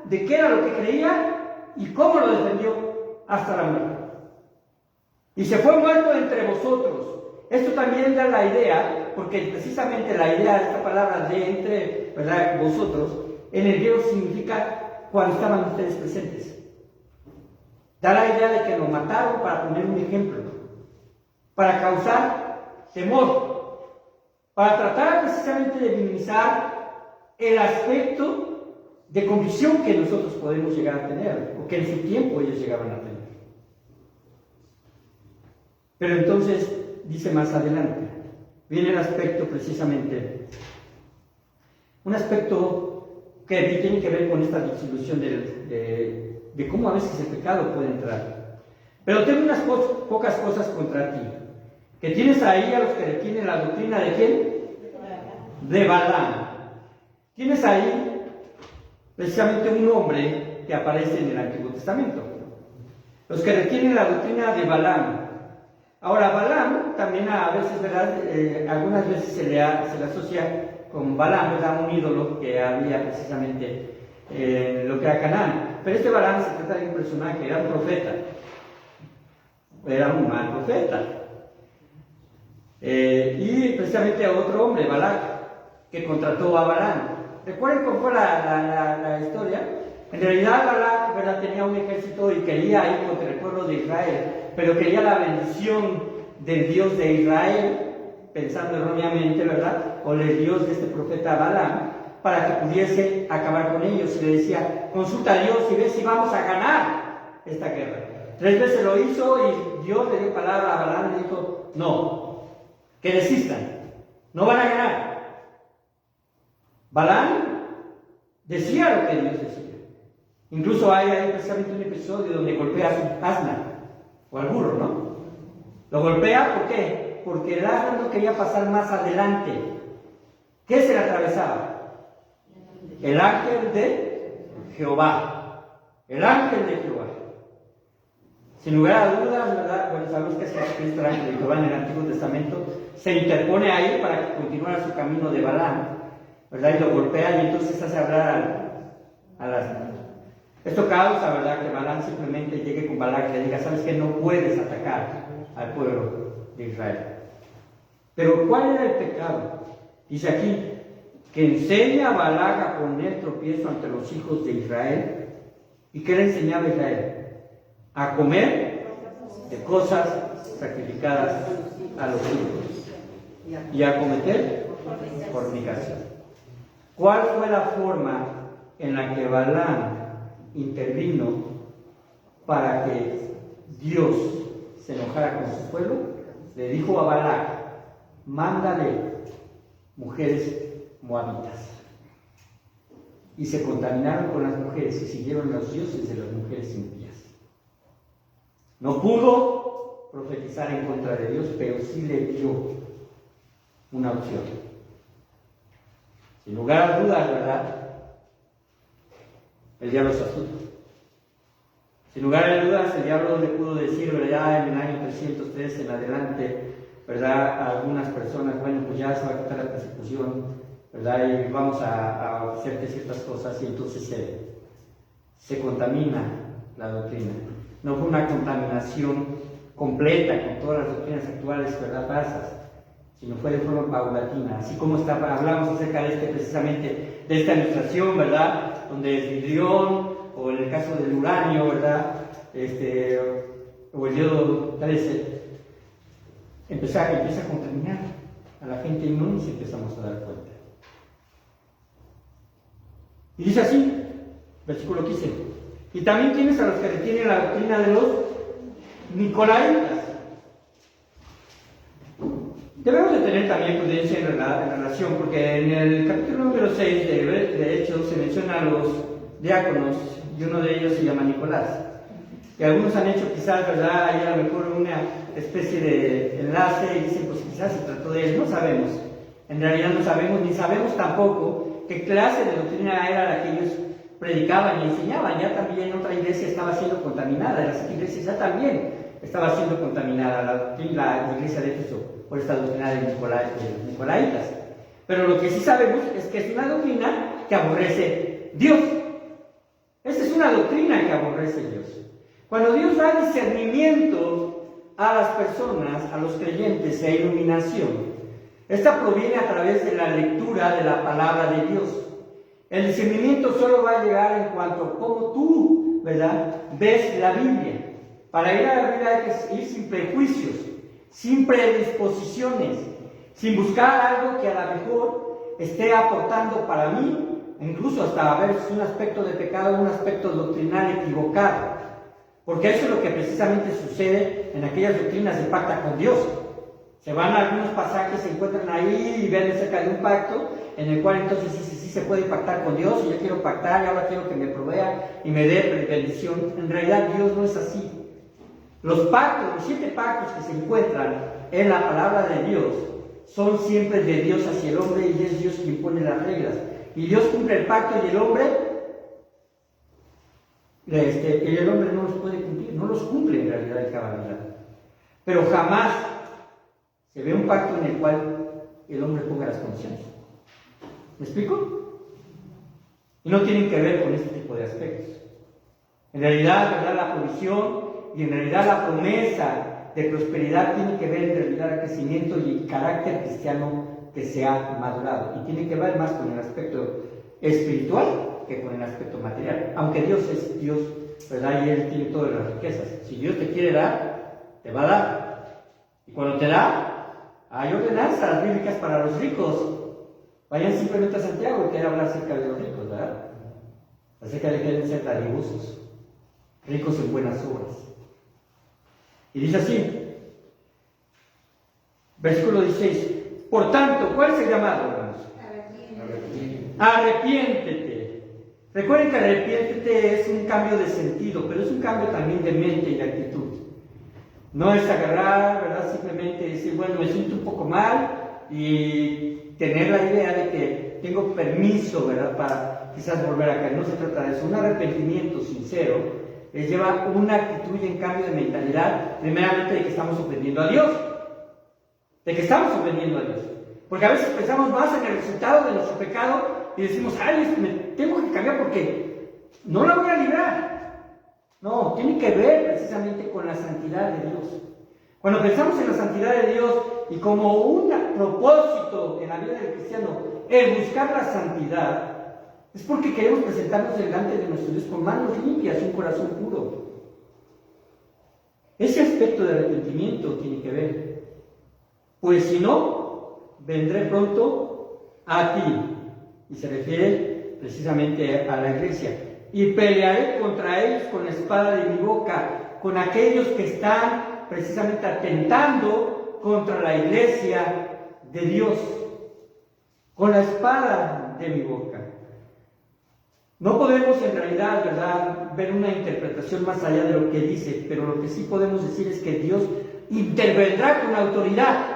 de qué era lo que creía y cómo lo defendió hasta la muerte. Y se fue muerto entre vosotros. Esto también da la idea, porque precisamente la idea de esta palabra de entre, ¿verdad?, vosotros, en el griego significa cuando estaban ustedes presentes. Da la idea de que lo mataron para poner un ejemplo, para causar temor, para tratar precisamente de minimizar el aspecto de convicción que nosotros podemos llegar a tener, o que en su tiempo ellos llegaban a tener. Pero entonces, dice más adelante, viene el aspecto precisamente, un aspecto que tiene que ver con esta disilusión de cómo a veces el pecado puede entrar. Pero tengo unas pocas cosas contra ti, que tienes ahí a los que retienen la doctrina de ¿quién? De Balaam. Tienes ahí precisamente un hombre que aparece en el Antiguo Testamento, los que retienen la doctrina de Balaam. Ahora, Balaam también a veces, ¿verdad?, algunas veces se le asocia con Balaam, ¿verdad?, un ídolo que había precisamente en lo que era Canaán. Pero este Balaam se trata de un personaje, era un profeta, era un mal profeta. Y precisamente otro hombre, Balac, que contrató a Balaam. ¿Recuerden cómo fue la historia? En realidad Balac, ¿verdad?, tenía un ejército y quería ir contra el pueblo de Israel, pero quería la bendición del Dios de Israel, pensando erróneamente, ¿verdad?, o el Dios de este profeta Balaam, para que pudiese acabar con ellos. Y le decía: consulta a Dios y ve si vamos a ganar esta guerra. 3 veces lo hizo y Dios le dio palabra a Balaam y le dijo: no, que desistan, no van a ganar. Balaam decía lo que Dios decía. Incluso hay precisamente un episodio donde golpea a su asna, o al burro, ¿no? Lo golpea, ¿por qué? Porque el asna no quería pasar más adelante. ¿Qué se le atravesaba? El ángel de Jehová. El ángel de Jehová. Sin lugar a dudas, ¿verdad? Bueno, sabemos que es Jesucristo, el ángel de Jehová en el Antiguo Testamento, se interpone ahí para que continuara su camino de Balaam, ¿verdad? Y lo golpea y entonces hace hablar al asna. Esto causa, ¿verdad?, que Balaam simplemente llegue con Balac y le diga, ¿sabes qué? No puedes atacar al pueblo de Israel. Pero ¿cuál era el pecado? Dice aquí, que enseña a Balac a poner tropiezo ante los hijos de Israel. ¿Y qué le enseñaba a Israel? A comer de cosas sacrificadas a los ídolos y a cometer fornicación. ¿Cuál fue la forma en la que Balaam intervino para que Dios se enojara con su pueblo? Le dijo a Balac, mándale mujeres moabitas. Y se contaminaron con las mujeres y siguieron los dioses de las mujeres impías. No pudo profetizar en contra de Dios, pero sí le dio una opción. Sin lugar a dudas, ¿verdad? El diablo es astuto. Sin lugar a dudas, el diablo le pudo decir, ¿verdad?, en el año 303 en adelante, ¿verdad?, a algunas personas, bueno, pues ya se va a quitar la persecución, ¿verdad?, y vamos a hacerte ciertas cosas, y entonces se contamina la doctrina. No fue una contaminación completa con todas las doctrinas actuales, ¿verdad?, falsas, sino fue de forma paulatina. Así como hablamos acerca de precisamente de esta ilustración, ¿verdad?, donde el vidrión, o en el caso del uranio, ¿verdad?, o el yodo 13, empieza a contaminar a la gente y no nos empezamos a dar cuenta. Y dice así, versículo 15, y también tienes a los que retienen la doctrina de los nicolaitas. Debemos de tener también prudencia en relación, porque en el capítulo número 6 de Hechos se menciona a los diáconos, y uno de ellos se llama Nicolás. Y algunos han hecho quizás, ¿verdad?, ahí a lo mejor una especie de enlace y dicen, pues quizás se trató de él. No sabemos. En realidad no sabemos, ni sabemos tampoco qué clase de doctrina era la que ellos predicaban y enseñaban. Ya también otra iglesia estaba siendo contaminada, las iglesias ya también estaba siendo contaminada, la iglesia de Éfeso, por esta doctrina de los nicolaitas. Pero lo que sí sabemos es que es una doctrina que aborrece Dios. Esta es una doctrina que aborrece Dios. Cuando Dios da discernimiento a las personas, a los creyentes, e iluminación, esta proviene a través de la lectura de la palabra de Dios. El discernimiento solo va a llegar en cuanto a cómo tú, ¿verdad?, ves la Biblia. Para ir a la Biblia hay que ir sin prejuicios, sin predisposiciones, sin buscar algo que a lo mejor esté aportando para mí, incluso hasta a ver si es un aspecto de pecado, un aspecto doctrinal equivocado. Porque eso es lo que precisamente sucede en aquellas doctrinas de pacto con Dios. Se van a algunos pasajes, se encuentran ahí y ven acerca de un pacto en el cual entonces sí se puede pactar con Dios, y yo quiero pactar y ahora quiero que me provea y me dé bendición. En realidad Dios no es así. Los pactos, los 7 pactos que se encuentran en la palabra de Dios son siempre de Dios hacia el hombre, y es Dios quien pone las reglas. Y Dios cumple el pacto y el hombre no los puede cumplir, no los cumple en realidad el cabalidad. Pero jamás se ve un pacto en el cual el hombre ponga las condiciones. ¿Me explico? Y no tienen que ver con este tipo de aspectos. En realidad, ¿verdad?, la provisión y en realidad la promesa de prosperidad tiene que ver en realidad el crecimiento y el carácter cristiano que se ha madurado. Y tiene que ver más con el aspecto espiritual que con el aspecto material. Aunque Dios es Dios, ¿verdad?, y Él tiene todas las riquezas. Si Dios te quiere dar, te va a dar. Y cuando te da, hay ordenanzas bíblicas para los ricos. Vayan simplemente a Santiago, que habla acerca de los ricos, ¿verdad? Acerca de que deben ser dadivosos, ricos en buenas obras. Y dice así, versículo 16, por tanto, ¿cuál es el llamado, hermanos? Arrepiéntete Recuerden que arrepiéntete es un cambio de sentido, pero es un cambio también de mente y de actitud. No es agarrar, ¿verdad? Simplemente decir, bueno, me siento un poco mal y tener la idea de que tengo permiso, ¿verdad? Para quizás volver a caer. No se trata de eso. Un arrepentimiento sincero lleva una actitud y un cambio de mentalidad, primeramente de que estamos ofendiendo a Dios. De que estamos ofendiendo a Dios. Porque a veces pensamos más en el resultado de nuestro pecado y decimos, ay, me tengo que cambiar porque no la voy a librar. No, tiene que ver precisamente con la santidad de Dios. Cuando pensamos en la santidad de Dios y como un propósito en la vida del cristiano, el buscar la santidad, es porque queremos presentarnos delante de nuestro Dios con manos limpias y un corazón puro. Ese aspecto de arrepentimiento tiene que ver. Pues si no, vendré pronto a ti. Y se refiere precisamente a la iglesia. Y pelearé contra ellos con la espada de mi boca, con aquellos que están precisamente atentando contra la iglesia de Dios, con la espada de mi boca. No podemos en realidad, ¿verdad?, ver una interpretación más allá de lo que dice, pero lo que sí podemos decir es que Dios intervendrá con autoridad.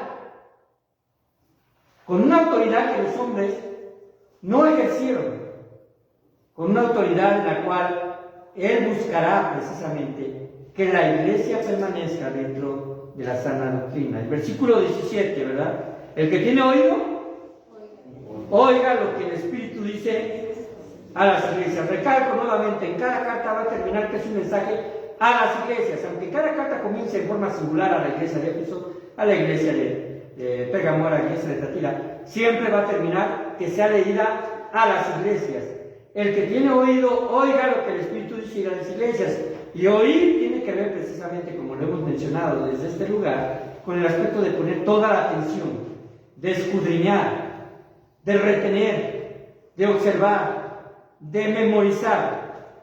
Con una autoridad que los hombres no ejercieron, con una autoridad en la cual Él buscará precisamente que la iglesia permanezca dentro de la sana doctrina. El versículo 17, ¿verdad? El que tiene oído, oiga lo que el Espíritu dice a las iglesias. Recalco nuevamente, en cada carta va a terminar que es un mensaje a las iglesias, aunque cada carta comience en forma singular a la iglesia de Éfeso, a la iglesia de Pérgamo, a la iglesia de Tatira, siempre va a terminar que sea leída a las iglesias. El que tiene oído, oiga lo que el Espíritu dice a las iglesias. Y oír tiene que ver precisamente, como lo hemos mencionado desde este lugar, con el aspecto de poner toda la atención, de escudriñar, de retener, de observar, de memorizar.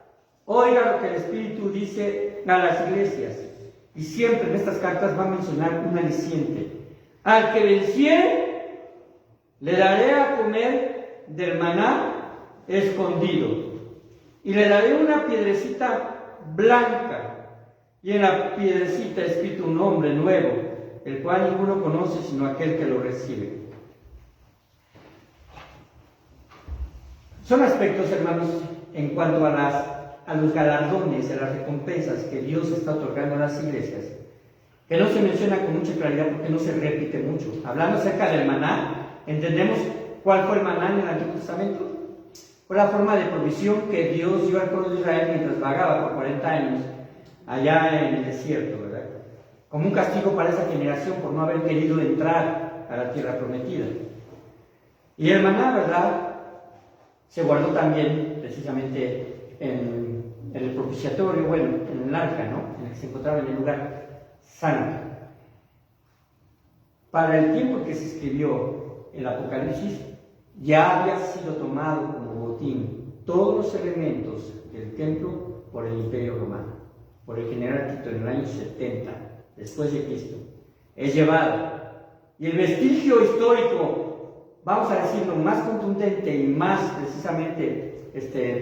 Oiga lo que el Espíritu dice a las iglesias. Y siempre en estas cartas va a mencionar un aliciente. Al que venciere, le daré a comer del maná escondido, y le daré una piedrecita blanca, y en la piedrecita escrito un nombre nuevo, el cual ninguno conoce sino aquel que lo recibe. Son aspectos, hermanos, en cuanto a los galardones, a las recompensas que Dios está otorgando a las iglesias, que no se menciona con mucha claridad porque no se repite mucho. Hablando acerca del maná, entendemos cuál fue el maná en el Antiguo Testamento. Fue la forma de provisión que Dios dio al pueblo de Israel mientras vagaba por 40 años allá en el desierto, ¿verdad? Como un castigo para esa generación por no haber querido entrar a la tierra prometida. Y el maná, ¿verdad?, se guardó también precisamente en el propiciatorio, bueno, en el arca, ¿no?, en el que se encontraba en el lugar santo. Para el tiempo en que se escribió el Apocalipsis, ya había sido tomado como botín todos los elementos del templo por el Imperio Romano, por el general Tito en el año 70 después de Cristo. Es llevado. Y el vestigio histórico, vamos a decirlo, más contundente y más precisamente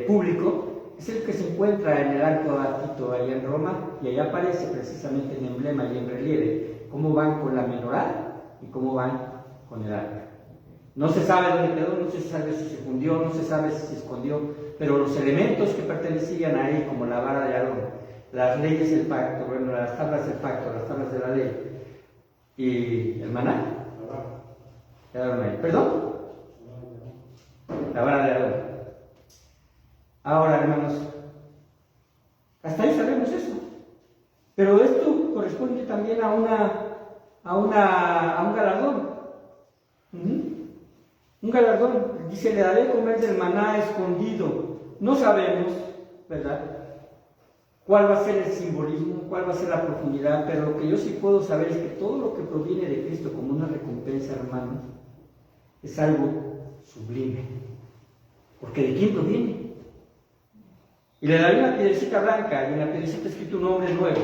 público, es el que se encuentra en el Alto Tito allá en Roma, y allá aparece precisamente en emblema y en relieve cómo van con la menorá y cómo van con el arca. No se sabe dónde quedó, no se sabe si se fundió, no se sabe si se escondió, pero los elementos que pertenecían ahí, como la vara de Aarón, las leyes del pacto, bueno, las tablas del pacto, las tablas de la ley, y el maná, quedaron ahí. ¿Perdón? La vara de Aarón. Ahora, hermanos, hasta ahí sabemos eso, pero esto corresponde también a un galardón. Un galardón, dice, le daré comer del maná escondido. No sabemos, ¿verdad?, cuál va a ser el simbolismo, cuál va a ser la profundidad, pero lo que yo sí puedo saber es que todo lo que proviene de Cristo como una recompensa, hermanos, es algo sublime. Porque ¿de quién proviene? Y le daré una piedrecita blanca, y en la piedrecita escrito un nombre nuevo,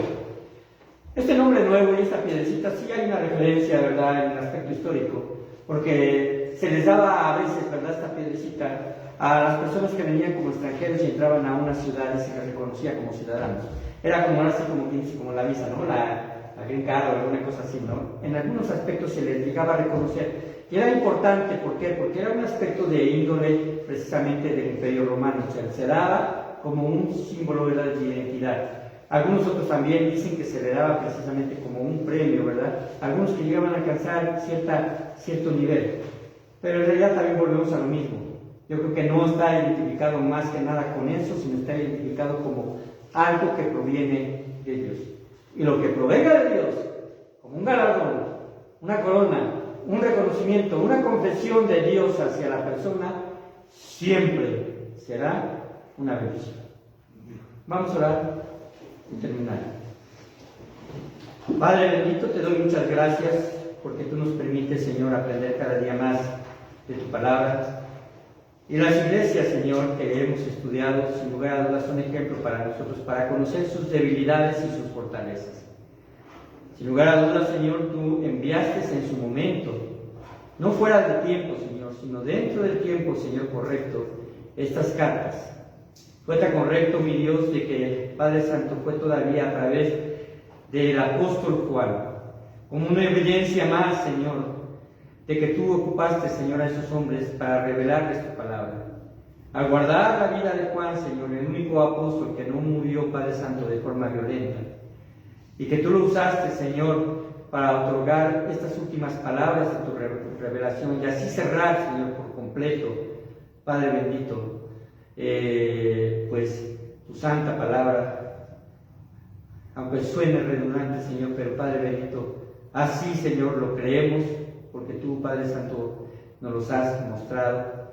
Este nombre nuevo y esta piedrecita sí hay una referencia, ¿verdad?, en el aspecto histórico, porque se les daba a veces, ¿verdad?, esta piedrecita a las personas que venían como extranjeros y entraban a una ciudad y se les reconocía como ciudadanos. Era como ahora sí, como la visa, ¿no? La green card o alguna cosa así, ¿no? En algunos aspectos se les llegaba a reconocer. Y era importante, ¿por qué? Porque era un aspecto de índole precisamente del Imperio Romano, o sea, se daba como un símbolo, ¿verdad?, de identidad. Algunos otros también dicen que se le daba precisamente como un premio, ¿verdad? Algunos que llegaban a alcanzar cierto nivel. Pero en realidad también volvemos a lo mismo. Yo creo que no está identificado más que nada con eso, sino está identificado como algo que proviene de Dios. Y lo que provenga de Dios, como un galardón, una corona, un reconocimiento, una confesión de Dios hacia la persona, siempre será una bendición. Vamos a orar y terminar. Padre bendito, te doy muchas gracias porque tú nos permites, Señor, aprender cada día más de tu palabra. Y las iglesias, Señor, que hemos estudiado, sin lugar a dudas, son ejemplo para nosotros, para conocer sus debilidades y sus fortalezas. Sin lugar a dudas, Señor, tú enviaste en su momento, no fuera de tiempo, Señor, sino dentro del tiempo, Señor, correcto, estas cartas. Fue tan correcto, mi Dios, de que Padre Santo fue todavía a través del apóstol Juan, como una evidencia más, Señor, de que tú ocupaste, Señor, a esos hombres para revelarles tu palabra. Al guardar la vida de Juan, Señor, el único apóstol que no murió, Padre Santo, de forma violenta, y que tú lo usaste, Señor, para otorgar estas últimas palabras de tu revelación y así cerrar, Señor, por completo, Padre bendito, pues tu santa palabra, aunque suene redundante, Señor, pero Padre bendito, así, Señor, lo creemos, porque tú, Padre Santo, nos los has mostrado.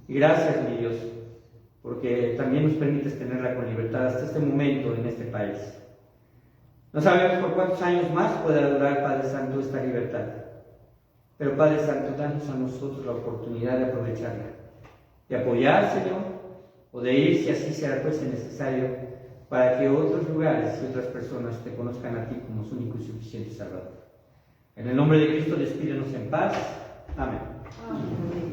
Y gracias, mi Dios, porque también nos permites tenerla con libertad hasta este momento en este país. No sabemos por cuántos años más pueda durar, Padre Santo, esta libertad. Pero, Padre Santo, danos a nosotros la oportunidad de aprovecharla, de apoyar, Señor, o de ir, si así será fuese necesario, para que otros lugares y otras personas te conozcan a ti como su único y suficiente Salvador. En el nombre de Cristo, despídenos en paz. Amén. Amén.